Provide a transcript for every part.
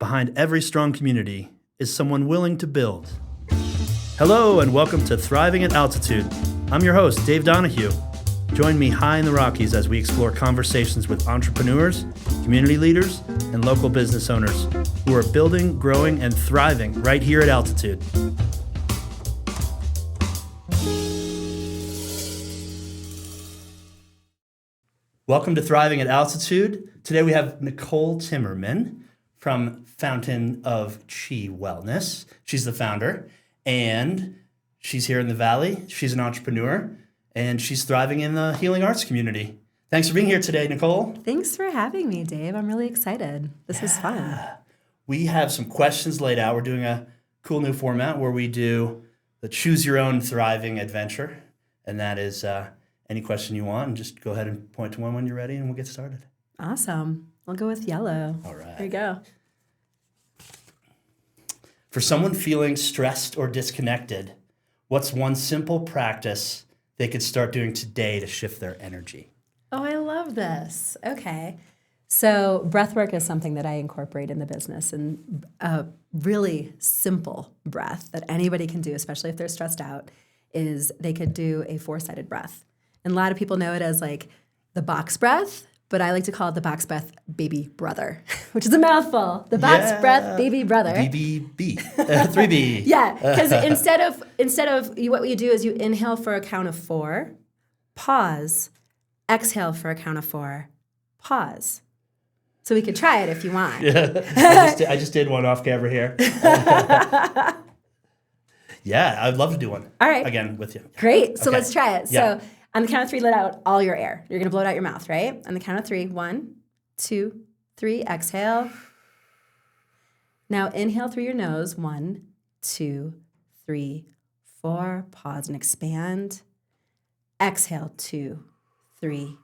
behind every strong community is someone willing to build. Hello and welcome to Thriving at Altitude. I'm your host, Dave Donahue. Join me high in the Rockies as we explore conversations with entrepreneurs, community leaders, and local business owners who are building, growing, and thriving right here at Altitude. Welcome to Thriving at Altitude. Today we have Nicole Timmerman from Fountain of Chi Wellness. She's the founder, and she's here in the Valley. She's an entrepreneur, and she's thriving in the healing arts community. Thanks for being here today, Nicole. Thanks for having me, Dave. I'm really excited. This is fun. We have some questions laid out. We're doing a cool new format where we do the Choose Your Own Thriving Adventure, and that is any question you want, and just go ahead and point to one when you're ready, and we'll get started. Awesome. I'll go with yellow. All right. Here you go. For someone feeling stressed or disconnected, what's one simple practice they could start doing today to shift their energy? Oh, I love this. Okay. So breath work is something that I incorporate in the business, and a really simple breath that anybody can do, especially if they're stressed out, is they could do a 4-sided breath. And a lot of people know it as like the box breath, but I like to call it the box breath baby brother, which is a mouthful. The box breath baby brother. BBB. 3B. Yeah, because instead of what you do is you inhale for a count of 4, pause, exhale for a count of 4, pause. So we could try it if you want. Yeah. I just did one off camera here. Yeah, I'd love to do one. All right. Again with you. Great. So Okay. let's try it. Yeah. So on the count of 3, let out all your air. You're going to blow it out your mouth, right? On the count of 3, 1, 2, 3, exhale. Now inhale through your nose. 1, 2, 3, 4. Pause and expand. Exhale. 2, 3,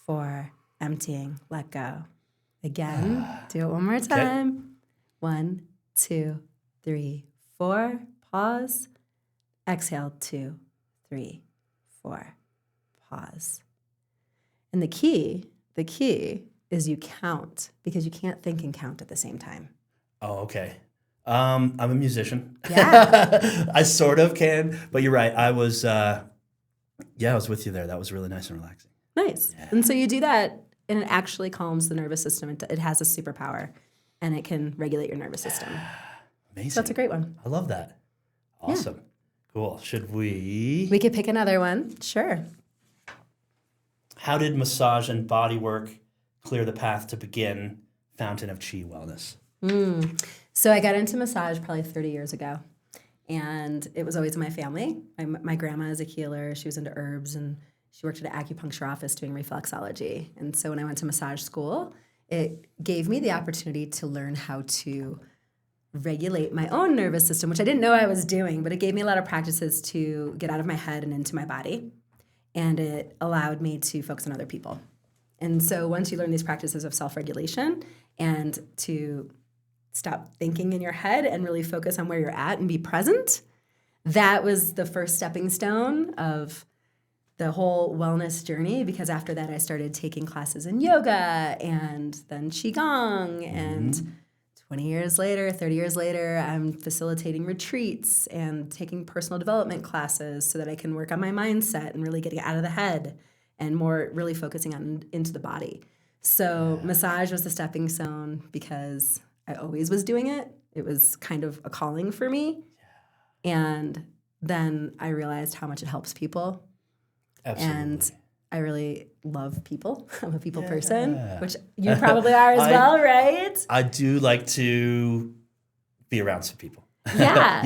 4. Emptying. Let go. Again. Do it one more time. Okay. 1, 2, 3, 4. Pause. Exhale. 2, 3, 4. Pause. And the key is you count, because you can't think and count at the same time. Oh, okay. I'm a musician. Yeah. I sort of can, but you're right. I was with you there. That was really nice and relaxing. Nice. Yeah. And so you do that, and it actually calms the nervous system. It has a superpower, and it can regulate your nervous system. Amazing. So that's a great one. I love that. Awesome. Yeah. Cool. Should we? We could pick another one. Sure. How did massage and body work clear the path to begin Fountain of Chi Wellness? So I got into massage probably 30 years ago, and it was always in my family. My grandma is a healer. She was into herbs, and she worked at an acupuncture office doing reflexology. And so when I went to massage school, it gave me the opportunity to learn how to regulate my own nervous system, which I didn't know I was doing, but it gave me a lot of practices to get out of my head and into my body. And it allowed me to focus on other people. And so once you learn these practices of self-regulation and to stop thinking in your head and really focus on where you're at and be present, that was the first stepping stone of the whole wellness journey, because after that I started taking classes in yoga and then Qigong, and 20 years later, 30 years later, I'm facilitating retreats and taking personal development classes so that I can work on my mindset and really getting out of the head and more really focusing on into the body. So massage was the stepping stone because I always was doing it. It was kind of a calling for me. And then I realized how much it helps people. Absolutely. And I really love people. I'm a people person, which you probably are as well, right? I do like to be around some people. Yeah.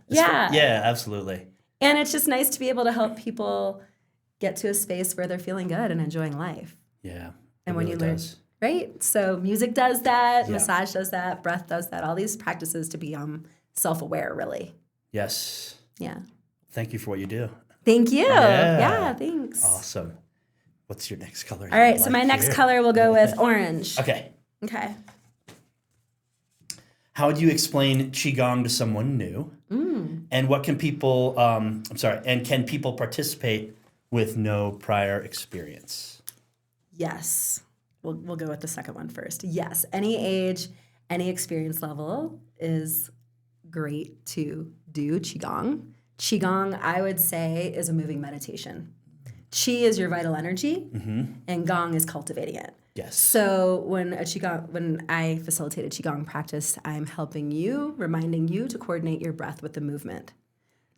Yeah, absolutely. And it's just nice to be able to help people get to a space where they're feeling good and enjoying life. Yeah. And when you learn, right? So music does that, massage does that, breath does that, all these practices to become self-aware, really. Yes. Yeah. Thank you for what you do. Thank you. Yeah, thanks. Awesome. What's your next color? All right, so my next color will go with orange. Okay. Okay. How would you explain Qigong to someone new? And what can people, and can people participate with no prior experience? Yes. We'll go with the second one first. Yes, any age, any experience level is great to do Qigong. Qigong, I would say, is a moving meditation. Qi is your vital energy, and Gong is cultivating it. Yes. So when I facilitate a Qigong practice, I'm helping you, reminding you to coordinate your breath with the movement.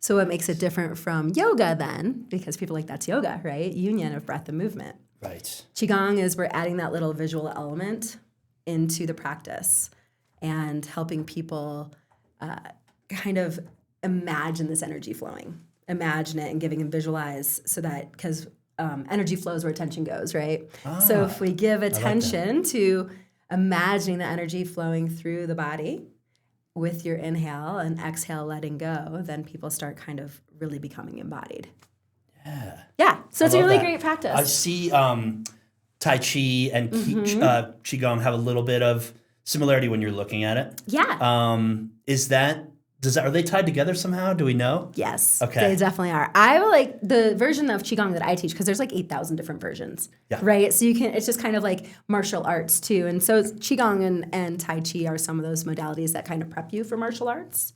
So what makes it different from yoga then, because people like that's yoga, right? Union of breath and movement. Right. Qigong is we're adding that little visual element into the practice and helping people kind of imagine this energy flowing. Imagine it and giving them visualize so that, because energy flows where attention goes, right? So if we give attention to imagining the energy flowing through the body with your inhale and exhale letting go, then people start kind of really becoming embodied. Yeah. So it's a really great practice. I see Tai Chi and Qigong have a little bit of similarity when you're looking at it. Yeah. Are they tied together somehow? Do we know? Yes. Okay. They definitely are. I like the version of Qigong that I teach because there's like 8,000 different versions. Yeah. Right? So it's just kind of like martial arts too. And so Qigong and Tai Chi are some of those modalities that kind of prep you for martial arts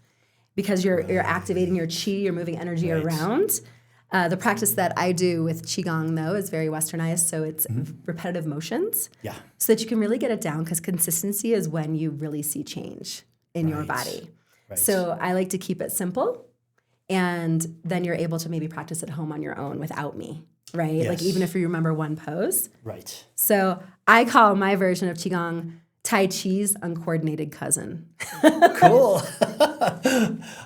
because you're activating your Qi, you're moving energy around. The practice that I do with Qigong, though, is very westernized, so it's repetitive motions. Yeah. So that you can really get it down because consistency is when you really see change in your body. Right. So I like to keep it simple, and then you're able to maybe practice at home on your own without me, right? Yes. Like even if you remember one pose. Right. So I call my version of Qigong Tai Chi's uncoordinated cousin. Cool.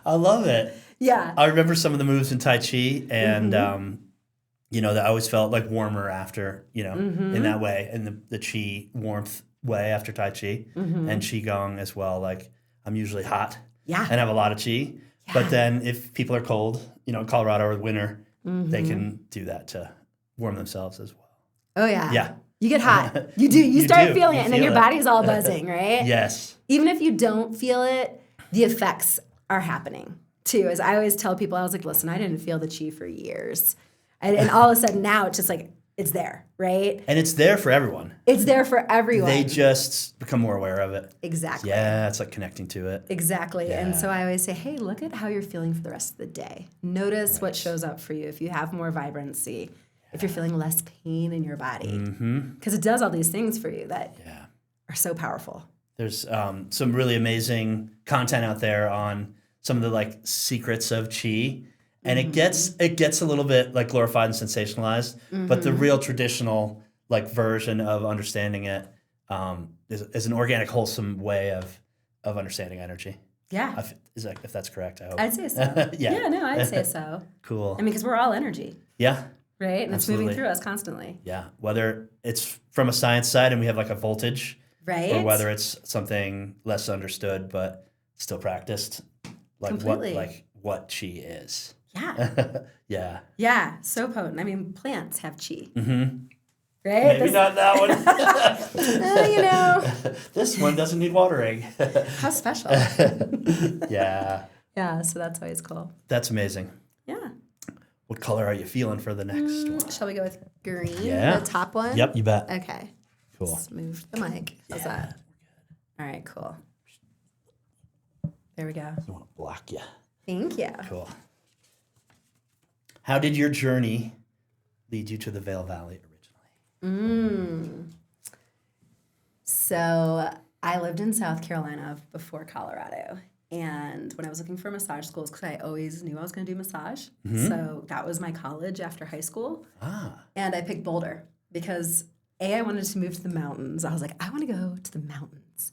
I love it. Yeah. I remember some of the moves in Tai Chi, and that I always felt like warmer after, in that way, in the Chi warmth way after Tai Chi, and Qigong as well. Like I'm usually hot. Yeah. And have a lot of Qi. Yeah. But then if people are cold, in Colorado or winter, they can do that to warm themselves as well. Oh, yeah. Yeah. You get hot. You do. You start feeling it, and then your body's all buzzing, right? Yes. Even if you don't feel it, the effects are happening, too. As I always tell people, I was like, listen, I didn't feel the Qi for years. And all of a sudden now it's just like, it's there, right? And it's there for everyone. It's there for everyone. They just become more aware of it. Exactly. Yeah, it's like connecting to it. Exactly. Yeah. And so I always say, hey, look at how you're feeling for the rest of the day. Notice what shows up for you. If you have more vibrancy, if you're feeling less pain in your body. Because it does all these things for you that are so powerful. There's some really amazing content out there on some of the secrets of Qi. And it gets a little bit glorified and sensationalized, but the real traditional version of understanding it is an organic, wholesome way of understanding energy. Yeah, if that's correct, I hope. I'd say so. Yeah, I'd say so. Cool. I mean, because we're all energy. Yeah. Right, and Absolutely. It's moving through us constantly. Yeah, whether it's from a science side and we have a voltage, right, or whether it's something less understood but still practiced, completely. what Qi is. Yeah. Yeah. Yeah, so potent. I mean, plants have Qi. Maybe Right? not that one. This one doesn't need watering. How special. Yeah. Yeah, so that's always cool. That's amazing. Yeah. What color are you feeling for the next one? Shall we go with green? Yeah. The top one? Yep, you bet. Okay. Cool. Let's move the mic. How's that? All right, cool. There we go. I want to block you. Thank you. Cool. How did your journey lead you to the Vail Valley originally? So I lived in South Carolina before Colorado. And when I was looking for massage schools, because I always knew I was going to do massage. So that was my college after high school. And I picked Boulder because A, I wanted to move to the mountains. I was like, I want to go to the mountains.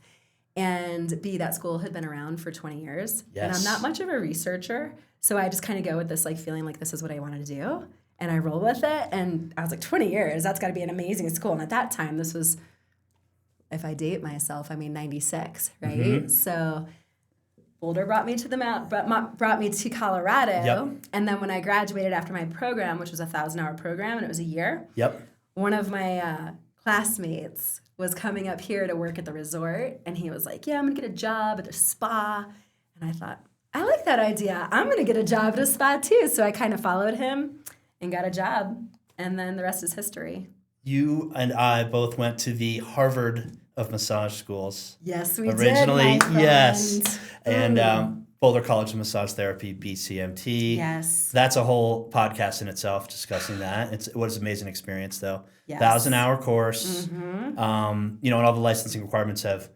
And B, that school had been around for 20 years. Yes. And I'm not much of a researcher. So I just kind of go with this feeling like this is what I want to do. And I roll with it. And I was like, 20 years, that's got to be an amazing school. And at that time, this was, if I date myself, 96, right? So Boulder brought me to brought me to Colorado. Yep. And then when I graduated after my program, which was a 1,000-hour program, and it was a year. Yep. One of my classmates was coming up here to work at the resort, and he was like, yeah, I'm going to get a job at a spa. And I thought, I like that idea. I'm going to get a job at a spa too. So I kind of followed him and got a job. And then the rest is history. You and I both went to the Harvard of massage schools. Yes, we Originally, did, my yes. friend. And Boulder College of Massage Therapy, BCMT. Yes. That's a whole podcast in itself discussing that. It was an amazing experience, though. Yes. 1,000-hour course. And all the licensing requirements have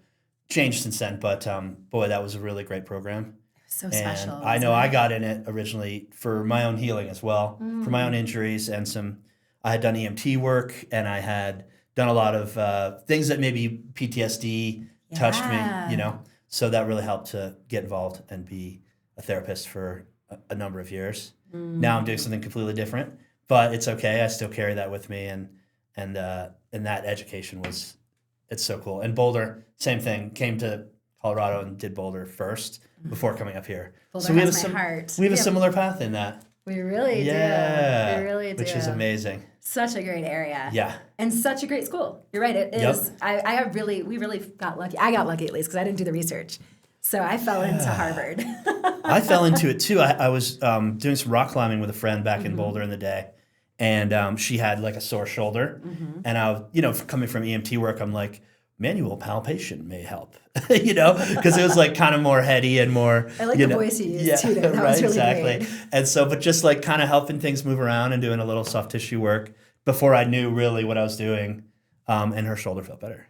changed since then. But boy, that was a really great program. So special. And I know I got in it originally for my own healing as well, for my own injuries and I had done EMT work and I had done a lot of things that maybe PTSD touched me, So that really helped to get involved and be a therapist for a number of years. Now I'm doing something completely different, but it's okay. I still carry that with me, and that education it's so cool. And Boulder, same thing. Came to Colorado and did Boulder first before coming up here. Boulder so we has have my heart. We have a similar path in that. We really do. We really do. Which is amazing. Such a great area. Yeah. And such a great school. You're right. It is. Yep. We really got lucky. I got lucky at least because I didn't do the research. So I fell into Harvard. I fell into it too. I was doing some rock climbing with a friend back in Boulder in the day. And she had like a sore shoulder. And I was, coming from EMT work, I'm like, manual palpation may help, because it was like kind of more heady and more. I like the voice you used too. That was really great. And so, but just like kind of helping things move around and doing a little soft tissue work before I knew really what I was doing, and her shoulder felt better.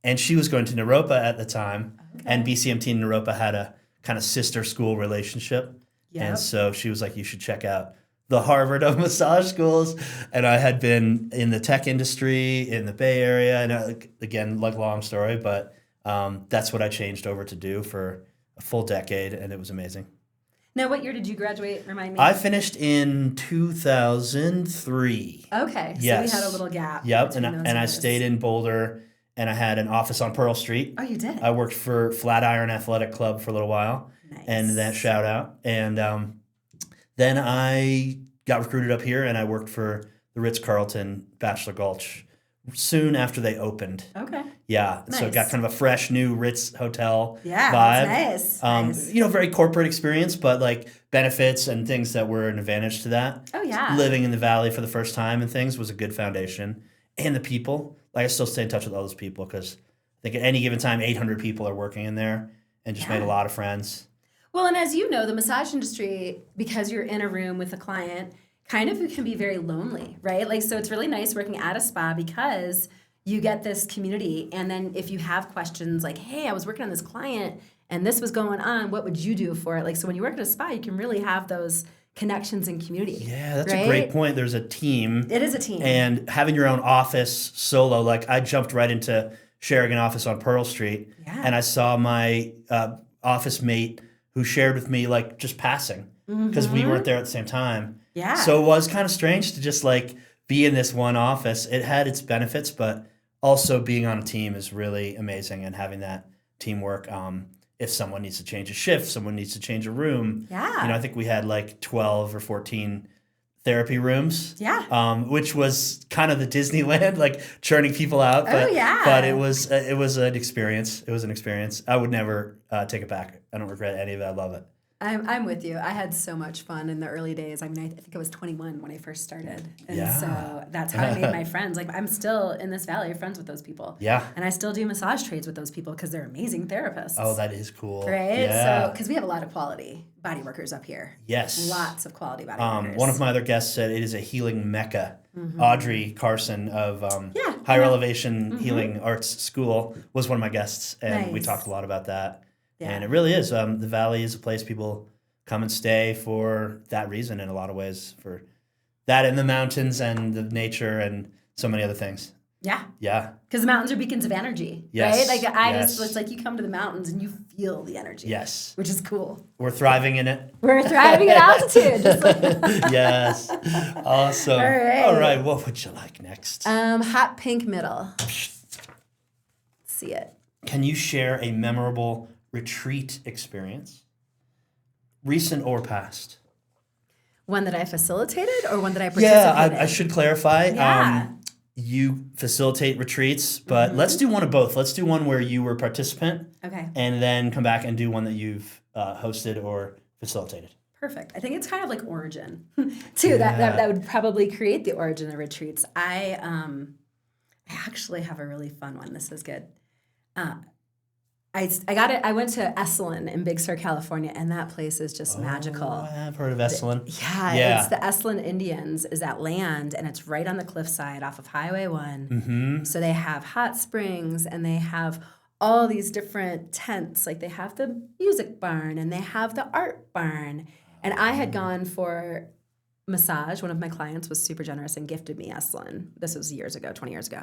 And she was going to Naropa at the time, and BCMT and Naropa had a kind of sister school relationship. Yep. And so she was like, you should check out the Harvard of massage schools. And I had been in the tech industry in the Bay Area. And again, like long story, but that's what I changed over to do for a full decade. And it was amazing. Now, what year did you graduate? Remind me. I finished in 2003. Okay. So yes. we had a little gap. Yep. And I stayed in Boulder and I had an office on Pearl Street. Oh, you did? I worked for Flatiron Athletic Club for a little while. Nice. And that shout out. And then I got recruited up here and I worked for the Ritz-Carlton Bachelor Gulch soon after they opened. Okay. Yeah. Nice. So it got kind of a fresh new Ritz hotel vibe. That's nice. Very corporate experience, but like benefits and things that were an advantage to that. Oh, yeah. Living in the Valley for the first time and things was a good foundation. And the people, like I still stay in touch with all those people because I think at any given time, 800 people are working in there and just made a lot of friends. Well, and as you know, the massage industry, because you're in a room with a client, kind of can be very lonely, right? Like, so it's really nice working at a spa because you get this community. And then if you have questions like, hey, I was working on this client and this was going on, what would you do for it? Like, so when you work at a spa, you can really have those connections and community. Yeah, that's a great point. There's a team. It is a team. And having your own office solo, like I jumped right into sharing an office on Pearl Street. Yeah. And I saw my office mate who shared with me, like, just passing, because we weren't there at the same time. Yeah. So it was kind of strange to just, like, be in this one office. It had its benefits, but also being on a team is really amazing, and having that teamwork. If someone needs to change a shift, someone needs to change a room. Yeah. I think we had, like, 12 or 14 therapy rooms. Yeah. Which was kind of the Disneyland, like churning people out. But, But it was an experience. It was an experience. I would never take it back. I don't regret any of it. I love it. I'm with you. I had so much fun in the early days. I mean, I think I was 21 when I first started. And so that's how I made my friends. Like, I'm still in this valley friends with those people. Yeah. And I still do massage trades with those people because they're amazing therapists. Oh, that is cool. Right? Yeah. So, because we have a lot of quality body workers up here. Yes. Lots of quality body workers. One of my other guests said it is a healing mecca. Audrey Carson of Higher Elevation Healing Arts School was one of my guests. And we talked a lot about that. Yeah. And it really is. The Valley is a place people come and stay for that reason in a lot of ways, for that and the mountains and the nature and so many other things. Yeah. Yeah. Because the mountains are beacons of energy, right? Like it's like you come to the mountains and you feel the energy. Yes. Which is cool. We're thriving in it. We're thriving at altitude. Just like yes. Awesome. All right. What would you like next? Hot pink middle. See it. Can you share a memorable retreat experience? Recent or past? One that I facilitated or one that I participated in? I should clarify. Yeah. You facilitate retreats, but let's do one of both. Let's do one where you were a participant. Okay. And then come back and do one that you've hosted or facilitated. Perfect. I think it's kind of like origin, too. Yeah. That would probably create the origin of retreats. I actually have a really fun one. This is good. I went to Esalen in Big Sur, California, and that place is just magical. I've heard of Esalen. Yeah, it's the Esalen Indians is that land, and it's right on the cliffside off of Highway 1. Mm-hmm. So they have hot springs, and they have all these different tents. Like they have the music barn, and they have the art barn. And I had gone for massage. One of my clients was super generous and gifted me Esalen. This was years ago, 20 years ago.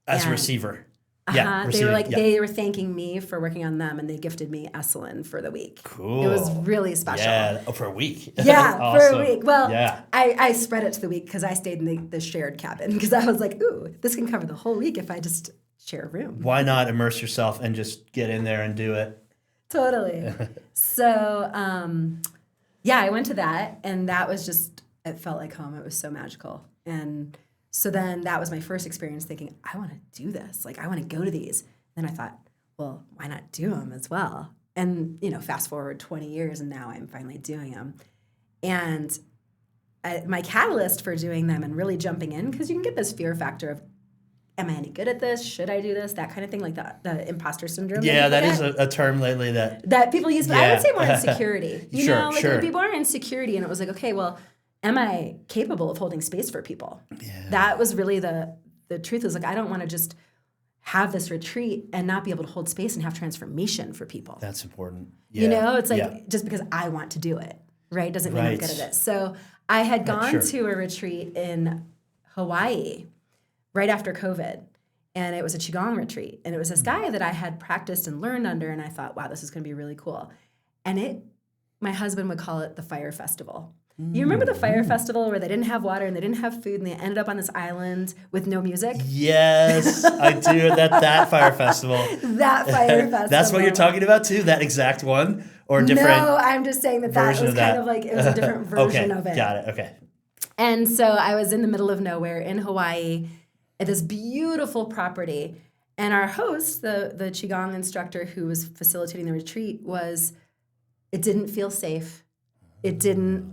As a receiver. Yeah, they were they were thanking me for working on them, and they gifted me Esalen for the week. Cool. It was really special. Yeah, for a week. Yeah, Awesome. for a week. Well, I spread it to the week because I stayed in the shared cabin because I was like, ooh, this can cover the whole week if I just share a room. Why not immerse yourself and just get in there and do it? Totally. So, I went to that, and that was just, it felt like home. It was so magical. And so then that was my first experience thinking, I want to do this. Like, I want to go to these. Then I thought, well, why not do them as well? And, fast forward 20 years, and now I'm finally doing them. And my catalyst for doing them and really jumping in, because you can get this fear factor of, am I any good at this? Should I do this? That kind of thing, like the imposter syndrome. Yeah, that is a term lately that people use. But I would say more insecurity. Sure. It would be more insecurity. And it was like, okay, well, am I capable of holding space for people? Yeah. That was really the truth. Was like, I don't want to just have this retreat and not be able to hold space and have transformation for people. That's important. Yeah. It's like just because I want to do it, right? Doesn't mean I'm good at it. So I had gone to a retreat in Hawaii right after COVID, and it was a Qigong retreat. And it was this guy that I had practiced and learned under, and I thought, wow, this is going to be really cool. And my husband would call it the Fire Festival. You remember the Fire Festival where they didn't have water and they didn't have food and they ended up on this island with no music? Yes, I do. That Fire Festival. That Fire Festival. That's what you're talking about too? That exact one? Or different? No, I'm just saying that was kind of like, it was a different version of it. Got it. Okay. And so I was in the middle of nowhere in Hawaii at this beautiful property. And our host, the Qigong instructor who was facilitating the retreat, it didn't feel safe. It didn't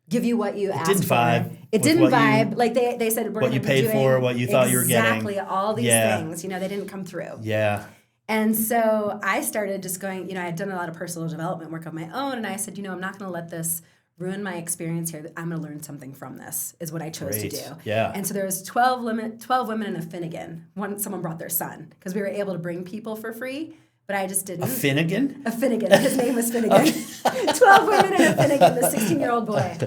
give you what you asked for. It didn't vibe. Like they said, we're what you paid for, what you thought you were getting. Exactly, all these things. They didn't come through. Yeah. And so I started just going, I had done a lot of personal development work of my own, and I said, I'm not going to let this ruin my experience here. I'm going to learn something from this, is what I chose to do. Yeah. And so there was 12 women in a Finnegan. Someone brought their son, because we were able to bring people for free. But I just didn't. A Finnegan? A Finnegan. His name was Finnegan. 12 women and a Finnegan, the 16-year-old boy.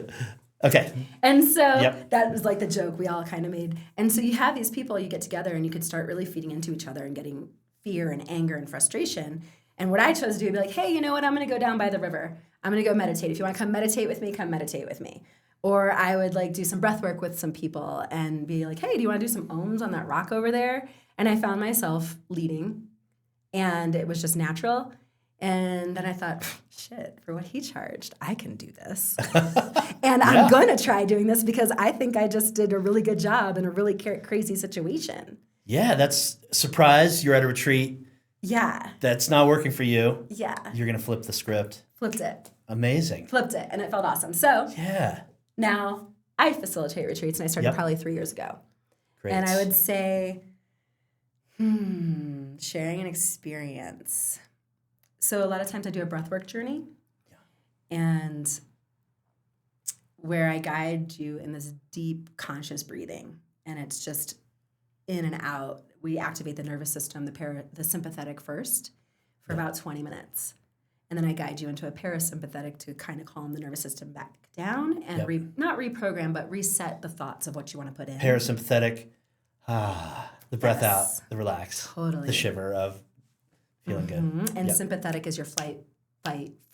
Okay. And so that was like the joke we all kind of made. And so you have these people, you get together and you could start really feeding into each other and getting fear and anger and frustration. And what I chose to do would be like, hey, you know what? I'm going to go down by the river. I'm going to go meditate. If you want to come meditate with me, come meditate with me. Or I would like do some breath work with some people and be like, hey, do you want to do some ohms on that rock over there? And I found myself leading. And it was just natural. And then I thought, shit, for what he charged, I can do this. And I'm going to try doing this because I think I just did a really good job in a really crazy situation. Yeah, that's a surprise. You're at a retreat. Yeah. That's not working for you. Yeah. You're going to flip the script. Flipped it. Amazing. Flipped it. And it felt awesome. So now I facilitate retreats, and I started probably 3 years ago. Great. And I would say, sharing an experience. So a lot of times I do a breathwork journey, and where I guide you in this deep conscious breathing, and it's just in and out. We activate the nervous system, the sympathetic first, for about 20 minutes, and then I guide you into a parasympathetic to kind of calm the nervous system back down and not reprogram, but reset the thoughts of what you want to put in. Parasympathetic. The breath out, the relax, totally. The shiver of feeling good. And sympathetic is your fight,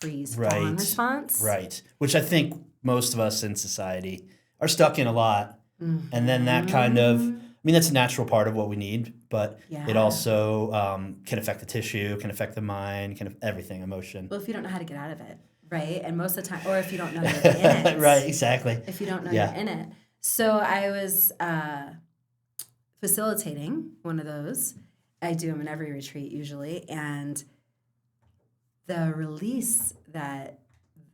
freeze, fawn response. Right, which I think most of us in society are stuck in a lot. And then that kind of, that's a natural part of what we need, but it also can affect the tissue, can affect the mind, everything, emotion. Well, if you don't know how to get out of it, right? And most of the time, or if you don't know you're in it. Right, exactly. If you don't know you're in it. So I was facilitating one of those. I do them in every retreat usually, and the release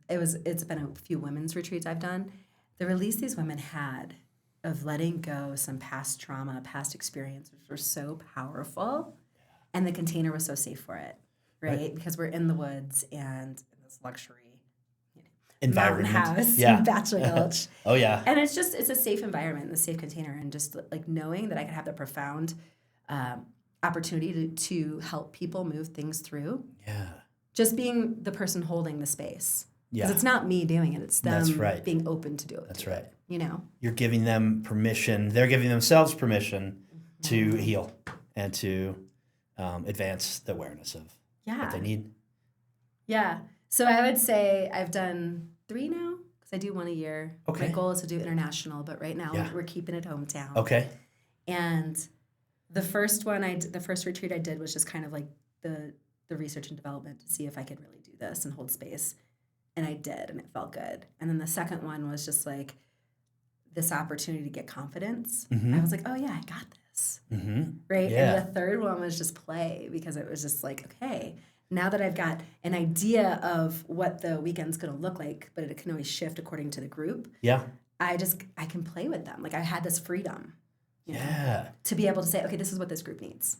it's been a few women's retreats I've done. The release these women had of letting go some past trauma, past experiences were so powerful, and the container was so safe for it, right? Because we're in the woods and in this luxury Environment. mountain house Yeah. in Bachelor Gulch. Oh, yeah. And it's a safe environment, a safe container, and just like knowing that I could have the profound opportunity to help people move things through. Yeah. Just being the person holding the space. Because Yeah. it's not me doing it, it's them That's right. being open to do it. That's right. You know? You're giving them permission. They're giving themselves permission to heal and to advance the awareness of what they need. Yeah. So I would say I've done 3 now because I do 1 a year. Okay. My goal is to do international, but right now Yeah. we're keeping it hometown. Okay. And the first retreat I did was just kind of like the research and development to see if I could really do this and hold space. And I did, and it felt good. And then the second one was just like this opportunity to get confidence. I was like, oh yeah, I got this. Right? Yeah. And the third one was just play, because it was just like, okay, now that I've got an idea of what the weekend's going to look like, but it can always shift according to the group. Yeah. I can play with them. Like I had this freedom, you Yeah. know, to be able to say, okay, this is what this group needs.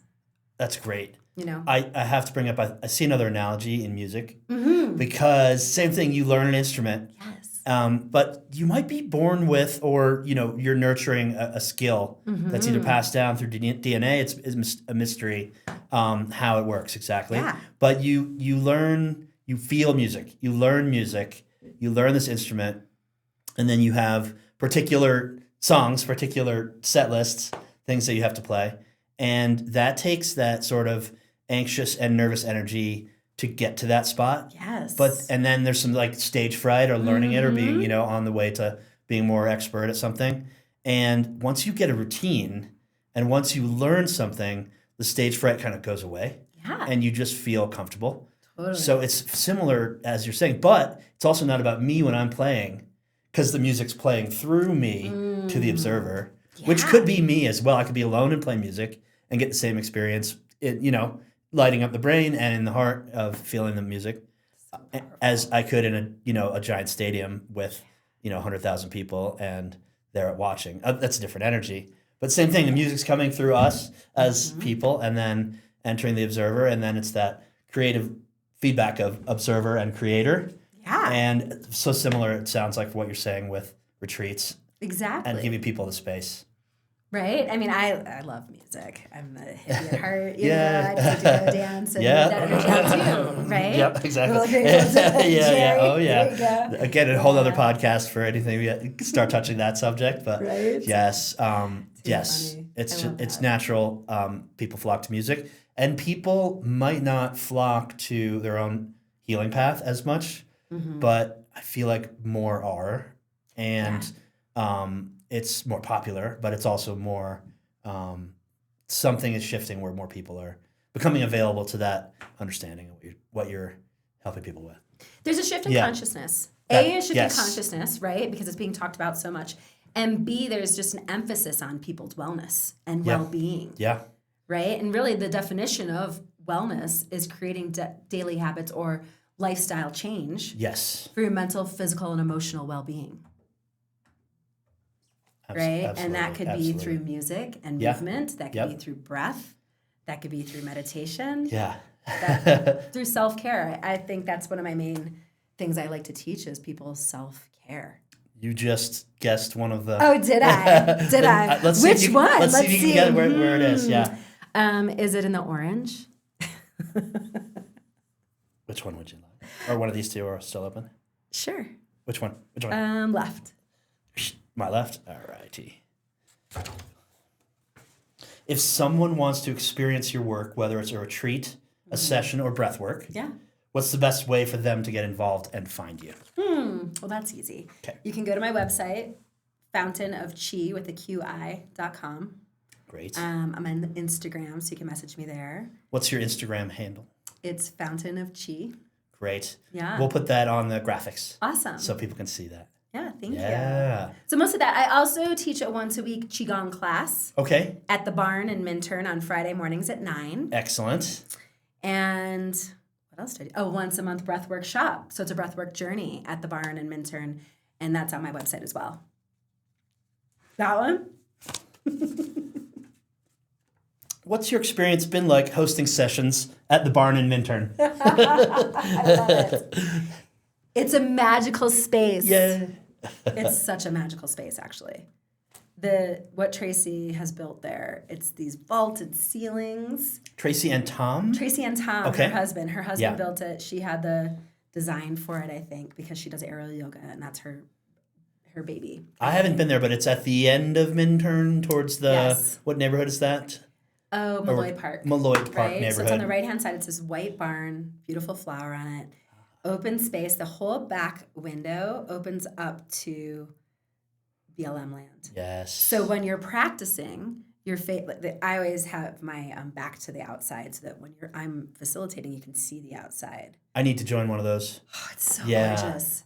That's great. You know? I have to bring up, I see another analogy in music because same thing, you learn an instrument. Yes. But you might be born with, or, you know, you're nurturing a skill that's either passed down through DNA. It's a mystery how it works exactly. Yeah. But you learn, you feel music, you learn music, you learn this instrument, and then you have particular songs, particular set lists, things that you have to play. And that takes that sort of anxious and nervous energy to get to that spot. Yes. And then there's some like stage fright or learning it or being, you know, on the way to being more expert at something. And once you get a routine and once you learn something, the stage fright kind of goes away. Yeah. And you just feel comfortable. Totally. So it's similar as you're saying, but it's also not about me when I'm playing, because the music's playing through me to the observer, which could be me as well. I could be alone and play music and get the same experience, you know, lighting up the brain and in the heart of feeling the music as I could in a giant stadium with, 100,000 people and they're watching. That's a different energy. But same thing, the music's coming through us as people and then entering the observer, and then it's that creative feedback of observer and creator. Yeah. And so similar, it sounds like, for what you're saying with retreats. Exactly. And giving people the space. Right? I mean, I love music. I'm a hippie at heart. Yeah. I just like to go dance and Yeah. that energy out too, right? Yep, exactly. Really great. Yeah. Oh, yeah. There you go. Again, a whole other podcast for anything we start touching that subject. But Right? yes, yes, funny. it's I love that. natural. People flock to music, and people might not flock to their own healing path as much, but I feel like more are, and it's more popular, but it's also more, something is shifting where more people are becoming available to that understanding of what you're helping people with. There's a shift in Yeah. consciousness. That- A, a shift yes. in consciousness, right? Because it's being talked about so much. And B, there's just an emphasis on people's wellness and Yeah. well-being, Yeah. right? And really the definition of wellness is creating daily habits or lifestyle change Yes. for your mental, physical, and emotional well-being. Right? And that could be through music and Yeah. movement. That could Yep. be through breath. That could be through meditation. Yeah. Through self-care. I think that's one of my main things I like to teach is people's self-care. You just guessed one of the. Oh, did I? Did I? Let's see Which if you, one? Let's see if you can get where it is. Yeah. Is it in the orange? Which one would you like? Or one of these two are still open? Sure. Which one? Which one? Left. My left? All righty. If someone wants to experience your work, whether it's a retreat, a session, or breath work, Yeah. what's the best way for them to get involved and find you? Well, that's easy. Okay. You can go to my website, fountainofchi with a QI.com. Great. I'm on Instagram, so you can message me there. What's your Instagram handle? It's Fountain of Chi. Great. Yeah. We'll put that on the graphics Awesome. so people can see that. Yeah, thank Yeah. you. So most of that. I also teach a once-a-week Qigong class Okay. at the barn in Minturn on Friday mornings at 9. Excellent. And what else did I do? Oh, once a month breath workshop. So it's a breath work journey at the barn in Minturn, and that's on my website as well. That one? What's your experience been like hosting sessions at the barn in Minturn? I love it. It's a magical space. Yeah. It's such a magical space, actually. What Tracy has built there, it's these vaulted ceilings. Tracy and Tom? Tracy and Tom, Okay. her husband. Her husband Yeah. built it. She had the design for it, I think, because she does aerial yoga, and that's her baby. I haven't been there, but it's at the end of Minturn towards the, Yes. what neighborhood is that? Oh, Malloy Park. Malloy Park Right? neighborhood. So it's on the right-hand side. It's this white barn, beautiful flower on it, open space. The whole back window opens up to BLM land. Yes. So when you're practicing, I always have my back to the outside so that when I'm facilitating, you can see the outside. I need to join one of those. Oh, it's so Yeah. gorgeous.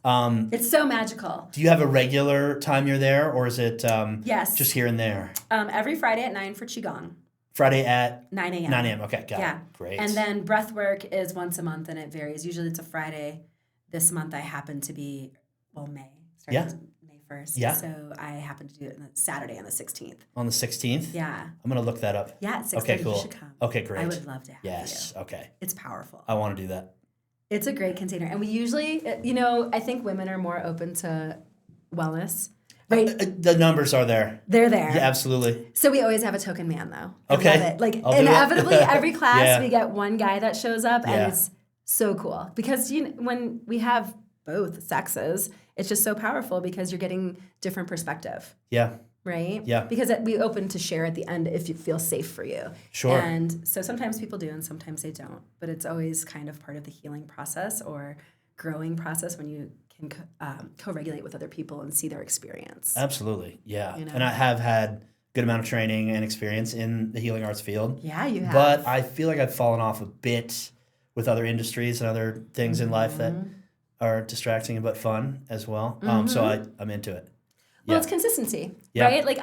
It's so magical. Do you have a regular time you're there, or is it Yes. just here and there? Every Friday at 9 for Qigong. Friday at 9 a.m. 9 a.m. Okay, got Yeah. it. Great. And then breath work is once a month, and it varies. Usually it's a Friday. This month I happen to be, May. Yeah. May 1st. Yeah. So I happen to do it on the Saturday on the 16th. On the 16th? Yeah. I'm going to look that up. Yeah, at 6:30 Okay, cool. you should come. Okay, great. I would love to have Yes, you. okay. It's powerful. I want to do that. It's a great container. And we usually, I think women are more open to wellness. Right? The numbers are there. They're there. Yeah, absolutely. So we always have a token man, though. Okay. I love it. Like, I'll do it. inevitably, every class, Yeah. we get one guy that shows up, Yeah. and it's so cool. Because when we have both sexes, it's just so powerful because you're getting different perspective, Yeah, right? Yeah. Because we open to share at the end if it feels safe for you. sure. And so sometimes people do and sometimes they don't. But it's always kind of part of the healing process or growing process when you can co-regulate with other people and see their experience. Absolutely, yeah. You know? And I have had a good amount of training and experience in the healing arts field. Yeah, you have. But I feel like I've fallen off a bit with other industries and other things in life that are distracting but fun as well. So I'm into it. Well, Yeah. it's consistency, Yeah. right? Like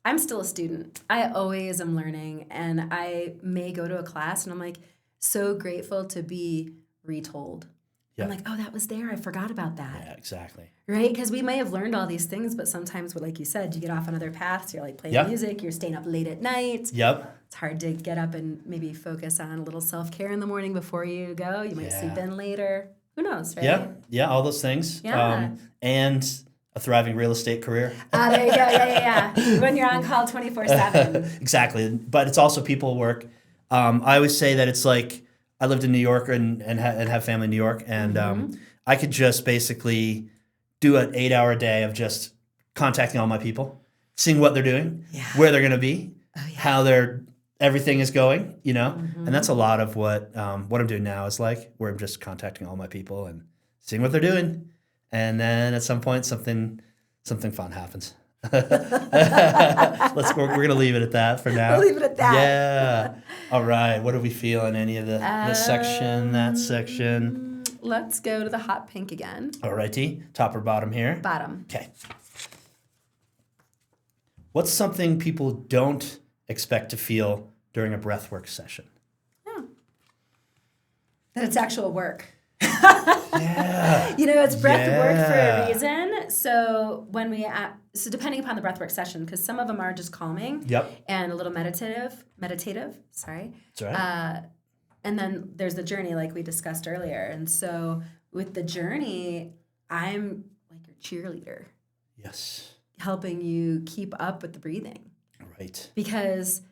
I'm still a student. I always am learning, and I may go to a class and I'm like so grateful to be retold. Yeah. I'm like, oh, that was there. I forgot about that. Yeah, exactly. Right? Because we may have learned all these things, but sometimes, like you said, you get off on other paths. You're like playing Yeah. music. You're staying up late at night. Yep. It's hard to get up and maybe focus on a little self-care in the morning before you go. You might Yeah. sleep in later. Who knows, right? Yeah. Yeah. All those things. Yeah. And a thriving real estate career. There you go. Yeah. When you're on call 24/7. Exactly. But it's also people work. I always say that it's like I lived in New York and have family in New York, and I could just basically do an 8-hour day of just contacting all my people, seeing what they're doing, where they're going to be, how everything is going, and that's a lot of what I'm doing now is like, where I'm just contacting all my people and seeing what they're doing, and then at some point something fun happens. We're gonna leave it at that for now. We'll leave it at that. Yeah. All right. What do we feel in any of this section, that section? Let's go to the hot pink again. All righty. Top or bottom here? Bottom. Okay. What's something people don't expect to feel during a breathwork session? That it's actual work. Yeah. It's breath work for a reason. So so depending upon the breathwork session, because some of them are just calming. Yep. And a little meditative. Sorry. That's right. And then there's the journey, like we discussed earlier. And so with the journey, I'm like your cheerleader, Yes. helping you keep up with the breathing. Right. Because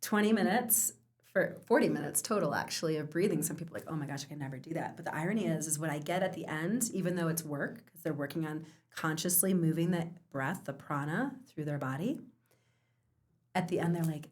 20 minutes for 40 minutes total, actually, of breathing. Some people are like, oh my gosh, I can never do that. But the irony is what I get at the end, even though it's work, because they're working on consciously moving the breath, the prana, through their body. At the end, they're like,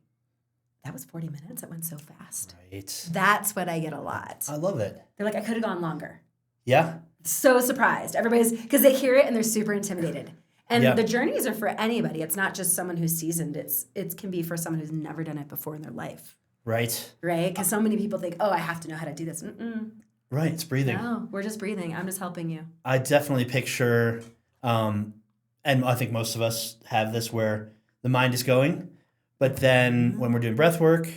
that was 40 minutes. That went so fast. Right. That's what I get a lot. I love it. They're like, I could have gone longer. Yeah. So surprised. Everybody's, because they hear it and they're super intimidated. And Yeah. the journeys are for anybody. It's not just someone who's seasoned. It can be for someone who's never done it before in their life. Right. Right? Because so many people think, oh, I have to know how to do this. Right. It's breathing. No, we're just breathing. I'm just helping you. I definitely picture, and I think most of us have this, where the mind is going, but then when we're doing breath work,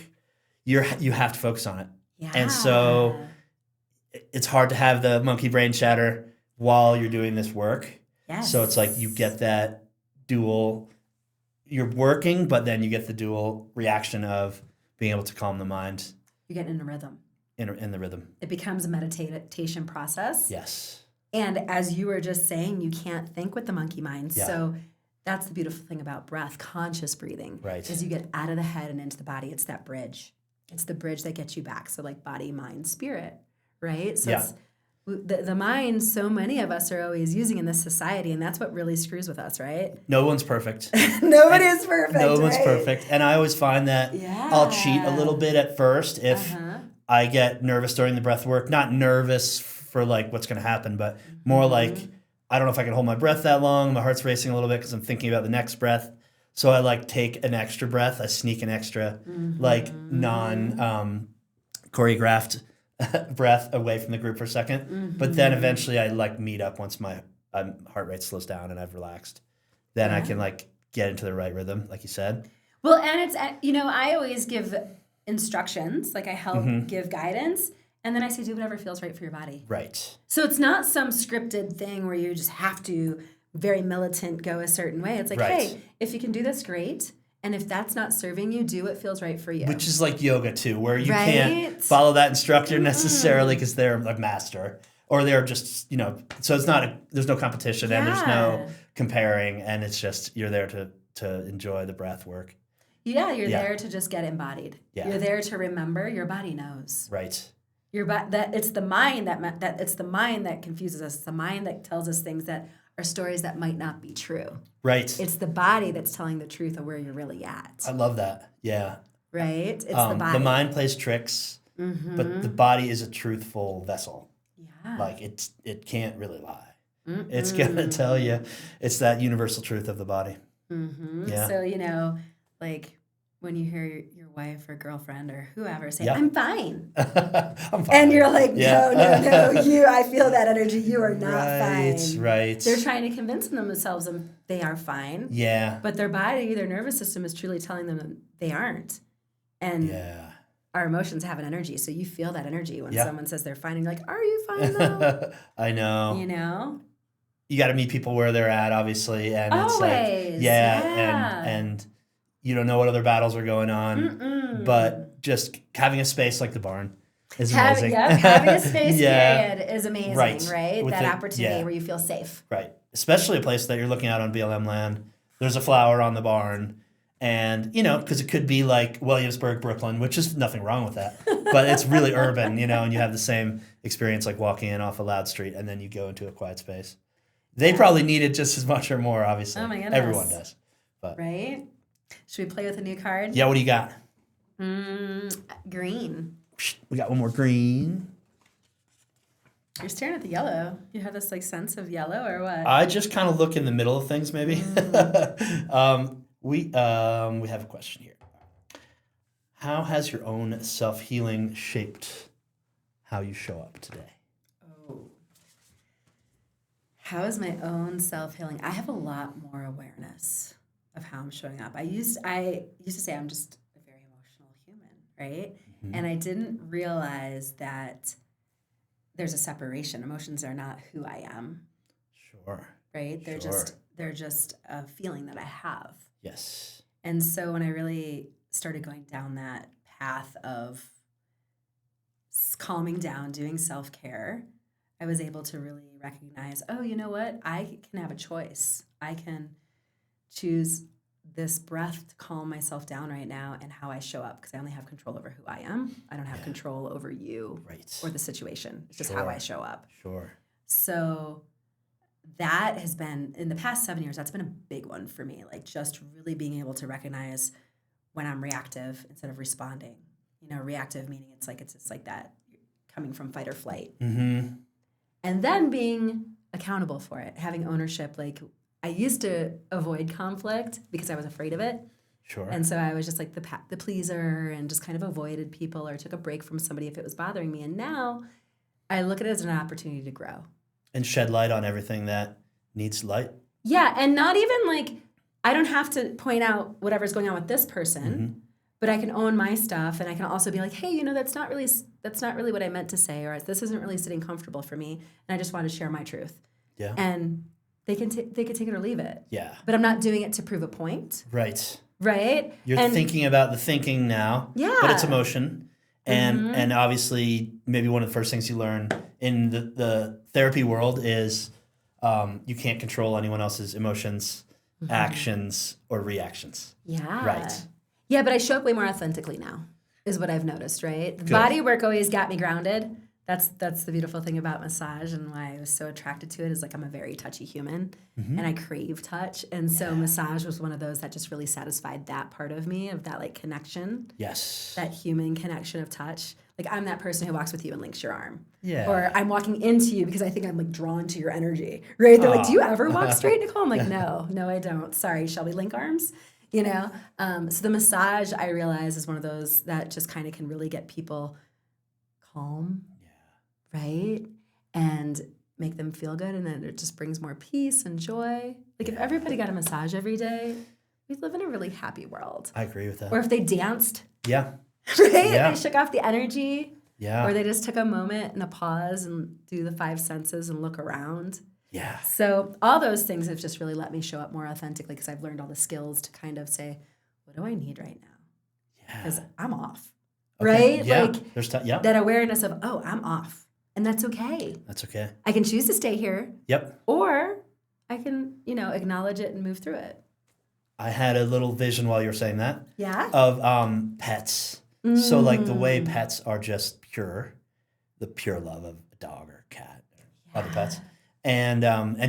you have to focus on it. Yeah. And so it's hard to have the monkey brain chatter while you're doing this work. Yes. So it's like you get that dual you're working, but then you get the dual reaction of being able to calm the mind You get in a rhythm. in the rhythm. It becomes a meditation process. Yes. And as you were just saying, you can't think with the monkey mind. Yeah. So that's the beautiful thing about breath, conscious breathing. Right. Is you get out of the head and into the body. It's that bridge. It's the bridge that gets you back. So like body, mind, spirit, right? So Yeah. it's the mind, so many of us are always using in this society, and that's what really screws with us, right? No one's perfect. Nobody is perfect. No one's right? perfect. And I always find that I'll cheat a little bit at first if I get nervous during the breath work. Not nervous for like what's going to happen, but more like I don't know if I can hold my breath that long. My heart's racing a little bit because I'm thinking about the next breath. So I like take an extra breath. I sneak an extra like choreographed breath away from the group for a second. But then eventually I like meet up once my heart rate slows down and I've relaxed. Then I can like get into the right rhythm, like you said. Well, and it's, I always give instructions, like I help give guidance, and then I say do whatever feels right for your body. Right. So it's not some scripted thing where you just have to very militant go a certain way. It's like, hey, if you can do this, great. And if that's not serving you, do what feels right for you. Which is like yoga too, where you can't follow that instructor necessarily because they're a master or they're just, so it's not, there's no competition and there's no comparing and it's just, you're there to enjoy the breath work. Yeah, you're there to just get embodied. Yeah. You're there to remember your body knows. Right. That it's the mind that it's the mind that confuses us. It's the mind that tells us things that are stories that might not be true. Right. It's the body that's telling the truth of where you're really at. I love that. Yeah. Right? It's the body. The mind plays tricks, but the body is a truthful vessel. Yeah. Like it can't really lie. It's going to tell you. It's that universal truth of the body. Yeah. So, like when you hear your wife or girlfriend or whoever say, I'm fine. I'm fine. And you're like, no, I feel that energy. You are not fine. Right. They're trying to convince themselves they are fine. Yeah. But their body, their nervous system is truly telling them that they aren't. And our emotions have an energy. So you feel that energy when someone says they're fine. And you're like, are you fine though? I know. You got to meet people where they're at, obviously. And it's like, and you don't know what other battles are going on, but just having a space like the barn is amazing. Having a space period is amazing, right? With that opportunity where you feel safe. Right. Especially a place that you're looking out on BLM land. There's a flower on the barn. And, because it could be like Williamsburg, Brooklyn, which is nothing wrong with that. But it's really urban, and you have the same experience like walking in off a loud street and then you go into a quiet space. They probably need it just as much or more, obviously. Oh, my goodness. Everyone does. But. Right? Should we play with a new card? Yeah, what do you got? Green. We got one more green. You're staring at the yellow. You have this sense of yellow or what? I just kind of look in the middle of things, maybe. We have a question here. How has your own self-healing shaped how you show up today? How is my own self-healing? I have a lot more awareness of how I'm showing up. I used to say I'm just a very emotional human, right? And I didn't realize that there's a separation. Emotions are not who I am. Sure. Right? They're just a feeling that I have. Yes. And so when I really started going down that path of calming down, doing self-care, I was able to really recognize, oh, you know what? I can have a choice. I can choose this breath to calm myself down right now and how I show up because I only have control over who I am. I don't have control over you or the situation. It's just how I show up. Sure. So that has been, in the past 7 years, that's been a big one for me. Just really being able to recognize when I'm reactive instead of responding. Reactive meaning it's like that coming from fight or flight. Mm-hmm. And then being accountable for it, having ownership. I used to avoid conflict because I was afraid of it. Sure. And so I was just the pleaser and just kind of avoided people or took a break from somebody if it was bothering me. And now I look at it as an opportunity to grow. And shed light on everything that needs light. Yeah, and not even I don't have to point out whatever's going on with this person, but I can own my stuff and I can also be like, hey, that's not really what I meant to say, or this isn't really sitting comfortable for me, and I just want to share my truth. Yeah. And they can take it or leave it. Yeah. But I'm not doing it to prove a point. Right. Right? You're thinking about the thinking now. Yeah. But it's emotion. And obviously, maybe one of the first things you learn in the therapy world is you can't control anyone else's emotions, actions, or reactions. Yeah. Right. Yeah, but I show up way more authentically now, is what I've noticed, right? The Good. body work always got me grounded. That's the beautiful thing about massage and why I was so attracted to it is like I'm a very touchy human and I crave touch. And so massage was one of those that just really satisfied that part of me, of that like connection. Yes. That human connection of touch. Like I'm that person who walks with you and links your arm. Yeah. Or I'm walking into you because I think I'm like drawn to your energy, right? They're like, do you ever walk straight, Nicole? I'm like, no, I don't. Sorry, shall we link arms? You know? So the massage, I realize, is one of those that just kind of can really get people calm, right? And make them feel good. And then it just brings more peace and joy. Like if everybody got a massage every day, we'd live in a really happy world. I agree with that. Or if they danced, Yeah. right? Yeah. They shook off the energy. Yeah. Or they just took a moment and a pause and do the 5 senses and look around. Yeah. So all those things have just really let me show up more authentically because I've learned all the skills to kind of say, what do I need right now? Yeah. Because I'm off, Okay. right? Yeah. Like There's that awareness of, oh, I'm off. And that's okay. That's okay. I can choose to stay here Yep. or I can, acknowledge it and move through it. I had a little vision while you were saying that Yeah? of pets. So like the way pets are just pure, the pure love of a dog or a cat or other pets. And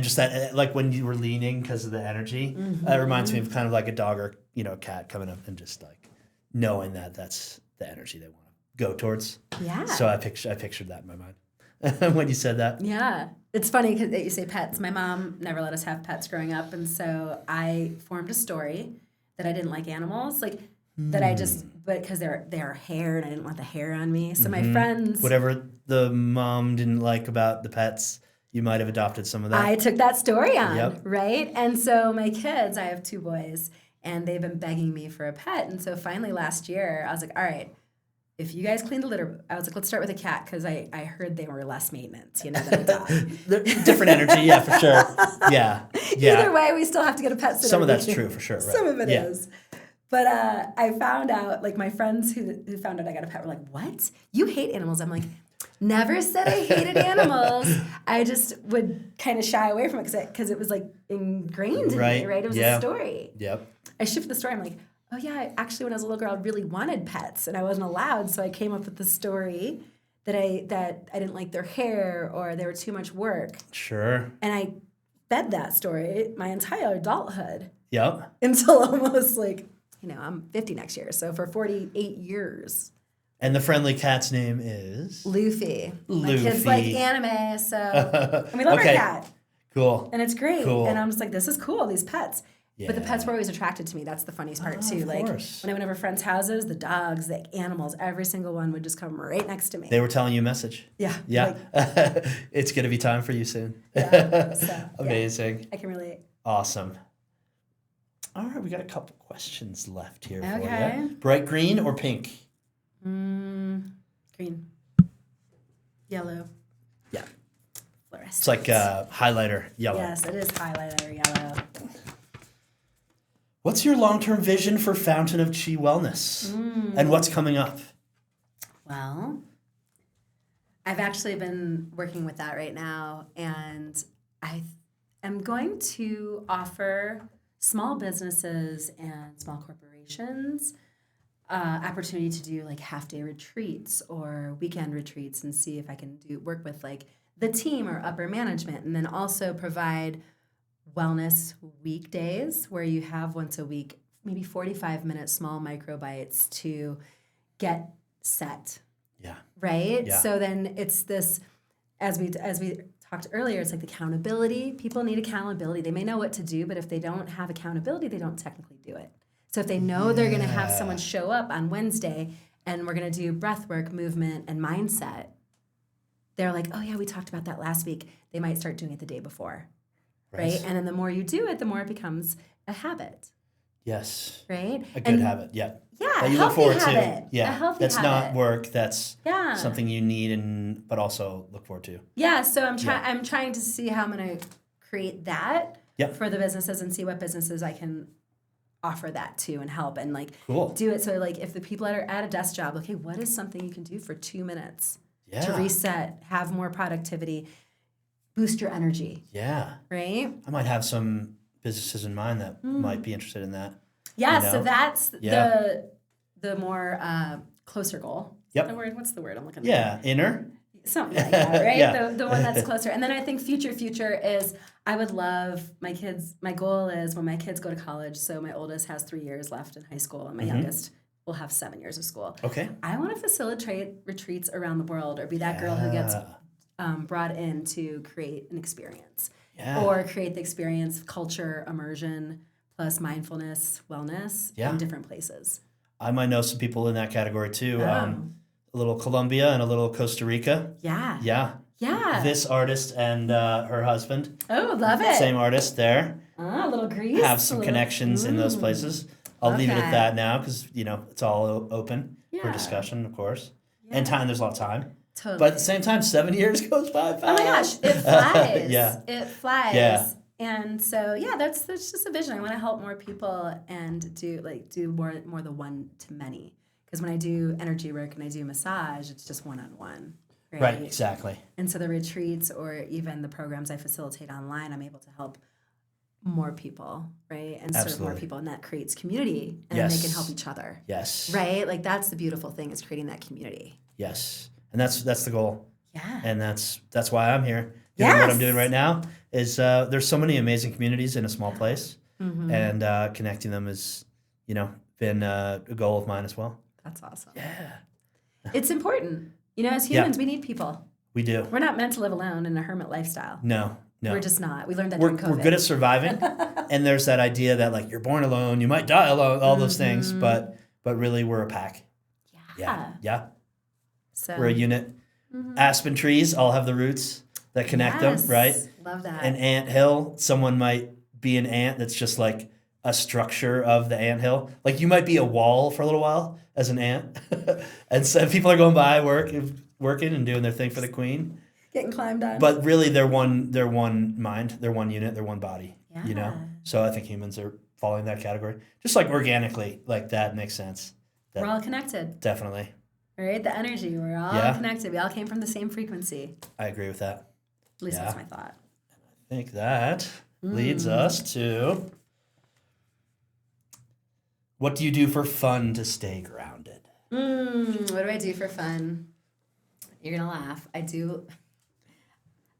just that, like when you were leaning because of the energy, that reminds me of kind of like a dog or, a cat coming up and just like knowing that that's the energy they want to go towards. Yeah. So I pictured that in my mind when you said that. Yeah. It's funny that you say pets. My mom never let us have pets growing up. And so I formed a story that I didn't like animals. Like, that I just, but because they're hair and I didn't want the hair on me. So my friends. Whatever the mom didn't like about the pets, you might have adopted some of that. I took that story on, Yep. right? And so my kids, I have 2 boys, and they've been begging me for a pet. And so finally last year, I was like, all right, if you guys clean the litter, I was like, let's start with a cat because I heard they were less maintenance, than a dog. Different energy, yeah, for sure. Yeah. Either way, we still have to get a pet sitter. Some of that's true, for sure. Right. Some of it is. But I found out, like my friends who found out I got a pet were like, what? You hate animals? I'm like, never said I hated animals. I just would kind of shy away from it because it was like ingrained in me, right? It was a story. Yep. I shifted the story. I'm like, oh yeah, actually when I was a little girl, I really wanted pets and I wasn't allowed. So I came up with the story that I didn't like their hair or they were too much work. Sure. And I fed that story my entire adulthood. Yep. Until almost like, I'm 50 next year. So for 48 years. And the friendly cat's name is? Luffy. Luffy. My kids like anime, so and we love our cat. Cool. And it's great. Cool. And I'm just like, this is cool, these pets. Yeah. But the pets were always attracted to me. That's the funniest part too. Of Like course. when I went over friends' houses, the dogs, the animals, every single one would just come right next to me. They were telling you a message. Yeah. Yeah. Like, It's going to be time for you soon. yeah. So, Amazing. Yeah, I can relate. Awesome. All right, we got a couple questions left here for Okay. you. Bright green or pink? Green. Yellow. Yeah. Fluorescent. It's like highlighter yellow. Yes, it is highlighter yellow. What's your long-term vision for Fountain of Chi Wellness? And what's coming up? Well, I've actually been working with that right now, and I am going to offer small businesses and small corporations opportunity to do like half-day retreats or weekend retreats and see if I can work with like the team or upper management, and then also provide wellness weekdays where you have once a week, maybe 45-minute small micro bites to get set. Yeah. Right? Yeah. So then it's this, as we talked earlier, it's like accountability. People need accountability. They may know what to do, but if they don't have accountability, they don't technically do it. So if they know they're going to have someone show up on Wednesday and we're going to do breath work, movement, and mindset, they're like, oh yeah, we talked about that last week. They might start doing it the day before. Right? And then the more you do it, the more it becomes a habit. Yes. Right? A good habit, yeah. Yeah, that a you look healthy forward habit. to. Yeah. A healthy That's habit. not work, that's Yeah. something you need but also look forward to. Yeah, so I'm trying to see how I'm going to create that Yep. for the businesses and see what businesses I can offer that to and help and like Cool. do it. So like if the people that are at a desk job, okay, what is something you can do for 2 minutes to Yeah. reset, have more productivity, boost your energy, Yeah. right? I might have some businesses in mind that might be interested in that. Yeah, You know? so that's Yeah. the more closer goal. Yep. What's the word I'm looking Yeah. Inner. Something like that, right? Yeah. The one that's closer. And then I think future is I would love my kids. My goal is when my kids go to college. So my oldest has 3 years left in high school, and my youngest will have 7 years of school. Okay. I want to facilitate retreats around the world, or be that girl who gets brought in to create an experience, or create the experience, culture, immersion, plus mindfulness, wellness in different places. I might know some people in that category too. A little Colombia and a little Costa Rica. Yeah. Yeah. This artist and her husband. Oh, love it. Same artist there. A little Greece. Have some connections in those places. I'll leave it at that now because, it's all open for discussion, of course. Yeah. And time, there's a lot of time. Totally. But at the same time, 7 years goes by fast. Oh my gosh, it flies. Yeah. It flies. Yeah. And so, that's just a vision. I want to help more people and do more the one to many. Because when I do energy work and I do massage, it's just one-on-one. Right, exactly. And so the retreats or even the programs I facilitate online, I'm able to help more people, right? And serve more people. And that creates community. And then they can help each other. Yes. Right? Like that's the beautiful thing, is creating that community. Yes. And that's the goal. Yeah. And that's why I'm here. Doing what I'm doing right now is there's so many amazing communities in a small place. Mm-hmm. And connecting them has, been a goal of mine as well. That's awesome. Yeah. It's important. As humans, we need people. We do. We're not meant to live alone in a hermit lifestyle. No. We're just not. We learned that during COVID. We're good at surviving. And there's that idea that like you're born alone, you might die alone, all those things, but really we're a pack. Yeah. So we're a unit. Mm-hmm. Aspen trees all have the roots that connect them, right? Love that. An anthill, someone might be an ant that's just like a structure of the anthill. Like you might be a wall for a little while as an ant. And so people are going by working and doing their thing for the queen. Getting climbed on. But really they're one mind, they're one unit, they're one body. Yeah. So I think humans are falling in that category. Just like organically, like that makes sense. We're all connected. Definitely. Right? The energy, we're all connected. We all came from the same frequency. I agree with that. At least that's my thought. I think that leads us to, what do you do for fun to stay grounded? What do I do for fun? You're going to laugh.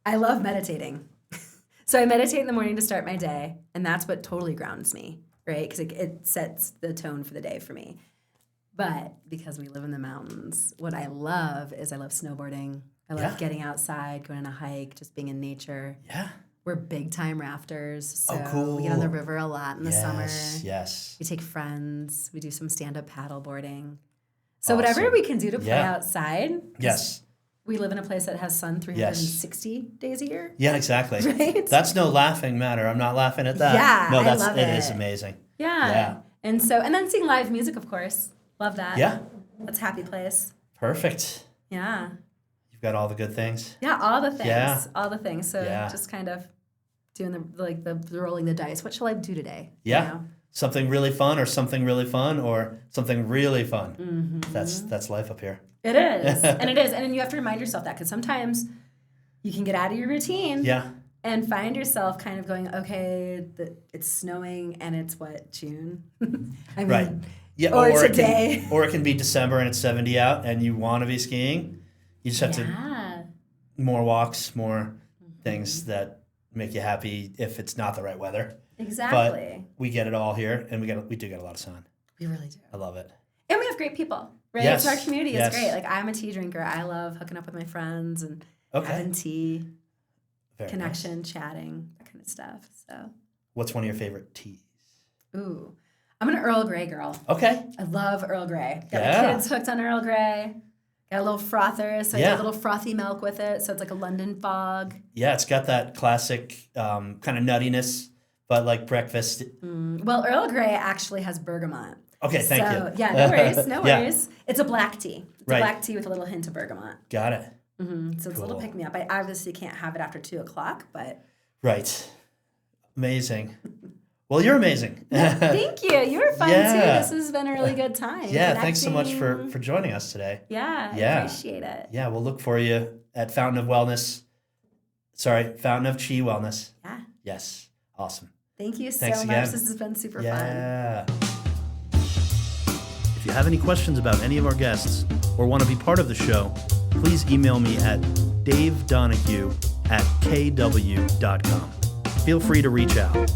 I love meditating. So I meditate in the morning to start my day, and that's what totally grounds me, right? Because it sets the tone for the day for me. But because we live in the mountains, what I love is I love snowboarding. I love getting outside, going on a hike, just being in nature. Yeah. We're big time rafters. So cool. We get on the river a lot in the summer. Yes. We take friends. We do some stand-up paddle boarding. So whatever we can do to play outside. Yes. We live in a place that has sun 360 days a year. Yeah, exactly. Right? That's no laughing matter. I'm not laughing at that. Yeah, no, I love it. It is amazing. Yeah. And then seeing live music, of course. Love that. Yeah. That's a happy place. Perfect. Yeah. You've got all the good things. Yeah, all the things. Yeah. All the things. So just kind of doing the rolling the dice. What shall I do today? Yeah. Something really fun or something really fun or something really fun. Mm-hmm. That's life up here. It is. And it is. And then you have to remind yourself that, because sometimes you can get out of your routine. Yeah. And find yourself kind of going, okay, it's snowing and it's June? I mean, right. Yeah, or today. Or it can be December and it's 70 out and you want to be skiing. You just have to more walks, more things that make you happy if it's not the right weather. Exactly. But we get it all here, and we do get a lot of sun. We really do. I love it. And we have great people, right? Yes. So our community is great. Like, I'm a tea drinker. I love hooking up with my friends and having tea, connection, chatting, that kind of stuff. So, what's one of your favorite teas? Ooh, I'm an Earl Grey girl. Okay. I love Earl Grey. Got my kids hooked on Earl Grey. Got a little frother, so I get a little frothy milk with it, so it's like a London fog. Yeah, it's got that classic kind of nuttiness, but like breakfast. Well, Earl Grey actually has bergamot. Okay, thank you. Yeah, no worries, no worries. It's a black tea. It's a black tea with a little hint of bergamot. Got it. So it's a little pick-me-up. I obviously can't have it after 2 o'clock, but... Right. Amazing. Well, you're amazing. Thank you. You were fun too. This has been a really good time. Yeah, thanks so much for joining us today. Yeah, I appreciate it. Yeah, we'll look for you at Fountain of Chi Wellness. Yeah. Yes. Awesome. Thank you Thanks so again. much. This has been super fun. Yeah. If you have any questions about any of our guests or want to be part of the show, please email me at davedonahue@kw.com. Feel free to reach out.